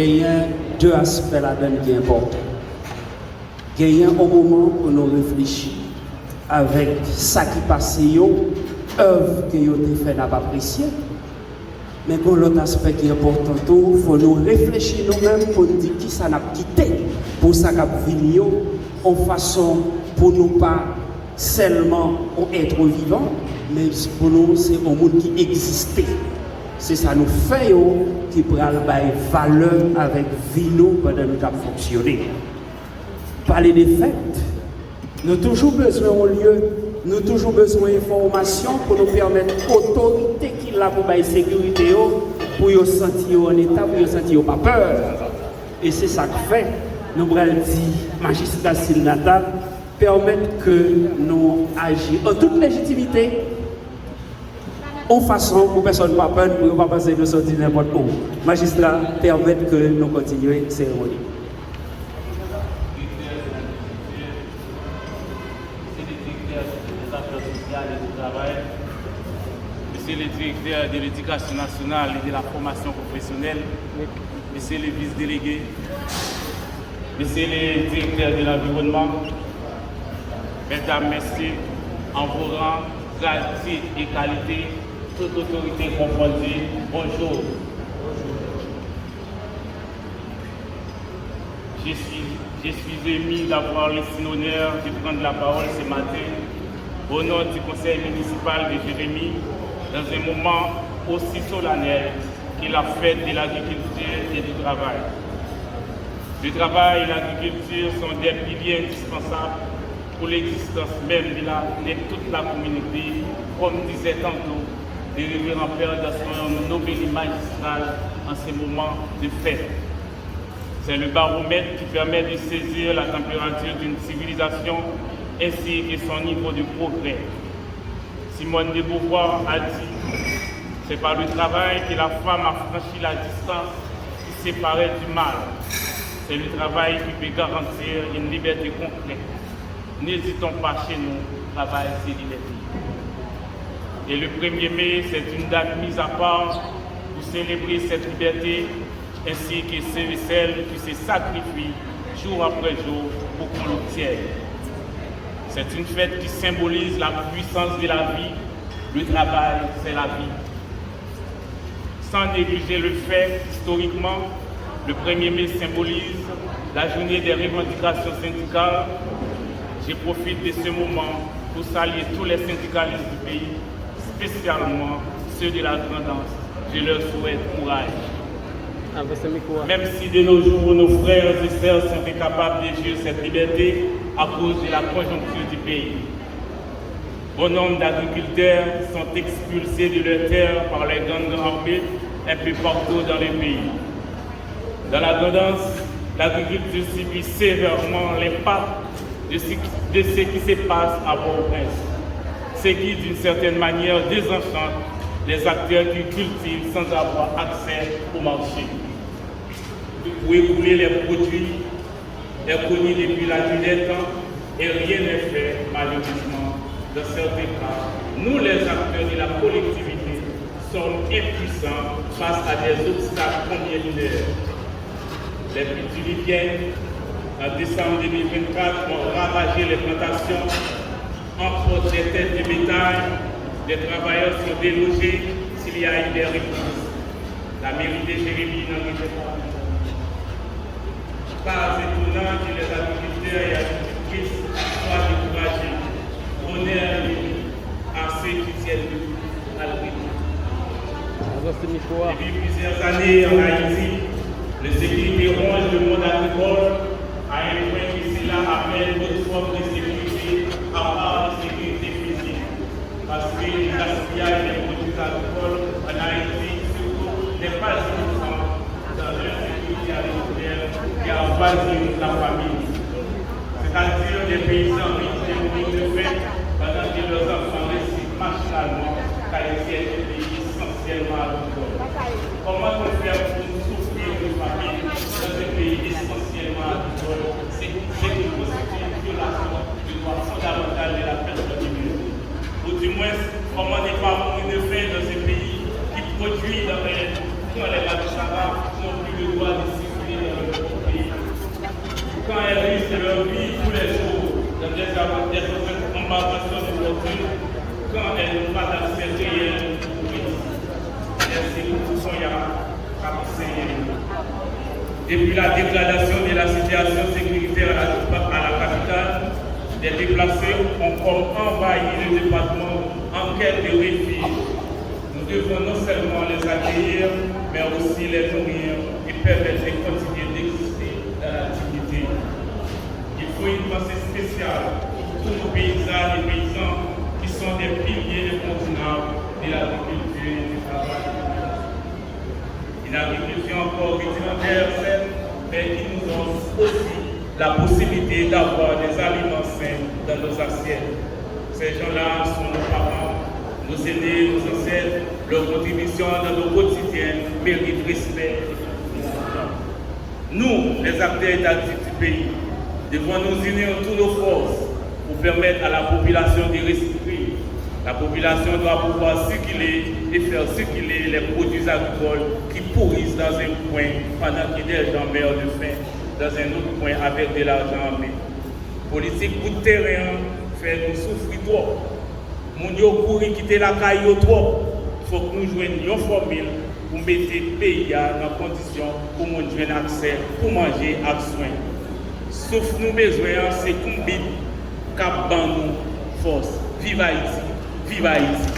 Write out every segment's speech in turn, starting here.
il y a deux aspects là-dedans qui sont importants. Il y a un moment où nous réfléchissons avec ça qui passe, œuvre que vous avez fait n'a pas apprécié. Mais quand l'autre aspect qui est important, il faut nous réfléchir nous-mêmes pour nous dire qui ça n'a quitté pour ça qu'a venu en façon pour nous pas seulement être vivant, mais pour nous c'est un monde qui existait. C'est ça nous fait qui prend valeur avec vie nous pendant nous avons fonctionné. Parler des fêtes, nous avons toujours besoin de lieu, nous avons toujours besoin d'informations pour nous permettre l'autorité qui l'a pour la sécurité, pour nous sentir en état, pour nous sentir pas peur. Et c'est ça que fait, nous allons dire, magistrat Silnatal, permettre que nous agissions en toute légitimité, en façon pour personne pas peur, pour ne pas penser que nous sortir n'importe où. Magistrat, permettre que nous continuions la cérémonie. Monsieur le directeur de l'éducation nationale et de la formation professionnelle, monsieur le vice-délégué, monsieur le directeur de l'environnement, mesdames, messieurs, en vos rangs, grades, titres et qualités, toute autorité confondue, bonjour. Je suis ému d'avoir le honneur de prendre la parole ce matin au nom du conseil municipal de Jérémie dans un moment aussi solennel que la fête de l'agriculture et du travail. Le travail et l'agriculture sont des piliers indispensables pour l'existence même de toute la communauté, comme disait tantôt le révérend père dans son noblesse magistrale en ces moments de fête. C'est le baromètre qui permet de saisir la température d'une civilisation ainsi que son niveau de progrès. Simone de Beauvoir a dit « C'est par le travail que la femme a franchi la distance qui séparait du mal. C'est le travail qui peut garantir une liberté concrète. N'hésitons pas chez nous, travail c'est liberté. » Et le 1er mai, c'est une date mise à part pour célébrer cette liberté ainsi que ceux et celles qui se sacrifient jour après jour pour qu'on l'obtienne. C'est une fête qui symbolise la puissance de la vie. Le travail, c'est la vie. Sans négliger le fait, historiquement, le 1er mai symbolise la journée des revendications syndicales. Je profite de ce moment pour saluer tous les syndicalistes du pays, spécialement ceux de la Grandance. Je leur souhaite courage. Même si de nos jours, nos frères et sœurs sont incapables de jouir cette liberté à cause de la conjoncture du pays. Bon nombre d'agriculteurs sont expulsés de leurs terres par les gangs armés un peu partout dans le pays. Dans la Grandance, l'agriculture subit sévèrement l'impact de ce qui se passe à Port-au-Prince, ce qui, d'une certaine manière, désenchante les acteurs qui cultivent sans avoir accès au marché. Pour écouler les produits est connu depuis la nuit des temps et rien n'est fait, malheureusement. Dans certains cas, nous les acteurs de la collectivité sommes impuissants face à des obstacles combien mineurs. Les Pituripiennes, en décembre 2024, ont ravagé les plantations, emportent des têtes de bétail, des travailleurs sont délogés s'il y a eu des réponses. La mairie de Jérémie n'en était pas. Pas étonnant que les agriculteurs et agricultrices soient découragés. Honneur à ceux qui tiennent debout à l'agriculture. Depuis plusieurs années en Haïti, le sécurité ronge le monde agricole à un point que cela appelle d'autres formes de sécurité à part la sécurité physique. Parce que le gaspillage des produits agricoles en Haïti surtout n'est pas innocent dans l'insécurité alimentaire qui avoisine la famille. C'est-à-dire des paysans riches de fait pendant que leurs enfants réussissent machinalement car ils viennent de pays essentiellement agricoles. Comment on fait pour souffrir de famille dans un pays essentiellement agricole? C'est une constitue une violation du droit fondamental de la personne humaine. Ou du moins, comment ne pas mourir de faim dans un pays qui produit dans les bateaux n'ont plus le droit de leur vie tous les jours dans des embarcations de fortune quand elles n'ont pas d'accès réel au pays. Merci pour tout son à conseiller. Depuis la dégradation de la situation sécuritaire à la capitale, des déplacés ont comme envahi le département en quête de refuge. Nous devons non seulement les accueillir, mais aussi les nourrir et permettre de continuer d'exister dans la dignité. Il faut une pensée spéciale pour tous nos paysannes et paysans qui sont des piliers incontournables de l'agriculture et du travail. Une agriculture encore rudimentaire, certes, mais qui nous offre aussi la possibilité d'avoir des aliments sains dans nos assiettes. Ces gens-là sont nos parents, nos aînés, nos ancêtres. Leur contribution dans nos quotidiens mérite respect et félicitations. Nous, les acteurs étatiques du pays, devons nous unir toutes nos forces pour permettre à la population de respirer. La population doit pouvoir circuler et faire circuler les produits agricoles qui pourrissent dans un coin pendant que des gens meurent de faim dans un autre coin avec de l'argent en main. Politique bout de terrain fait nous souffrir trop. Moun yo couri quitter la caillou trop. Il faut que nous joignions une formule pour mettre le pays dans condition pour nous joindre accès, pour manger avec soin. Sauf nous besoin, c'est qu'on bite, cap ban nous force. Vive Haïti! Vive Haïti!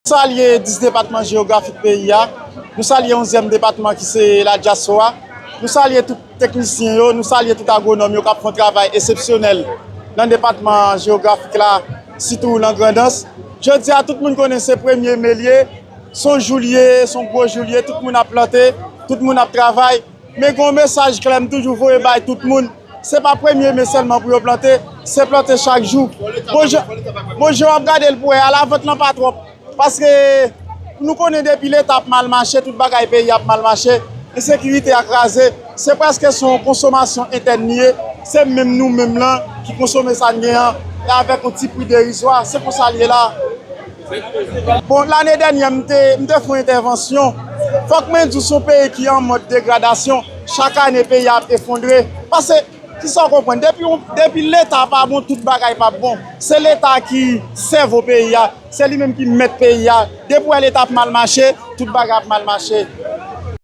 Nous saluons 10 départements géographiques pays. Nous saluons 11e département qui c'est la diaspora. Nous saluons tous les techniciens, nous saluons tous les agronomes qui font un travail exceptionnel dans le département géographique là, surtout dans Grandance. Je dis à tout le monde qui connaît ce premier mélier, son juillet, son gros juillet, tout le monde a planté, tout le monde a travaillé. Mais un message que j'aime toujours voir tout le monde. Ce n'est pas le premier mais seulement pour planter, c'est planter chaque jour. Bonjour, regardez le point, à la vente non pas trop. Parce que nous connaissons depuis l'étape mal marché, tout le bagage pays a mal marché, l'insécurité a crasé, c'est presque son consommation interne, c'est même nous-mêmes là qui consommons ça avec un petit prix dérisoire, c'est pour ça qu'il est là. Bon, l'année dernière, nous avons fait une intervention. Il faut que nous soyons un pays qui est en mode dégradation. Chaque année, le pays a effondré. Parce que, qui s'en comprend, depuis l'État pas bon, tout le bagage pas bon. C'est l'État qui sert au pays. C'est lui-même qui met le pays. Depuis l'État mal marché, tout le bagage mal marché.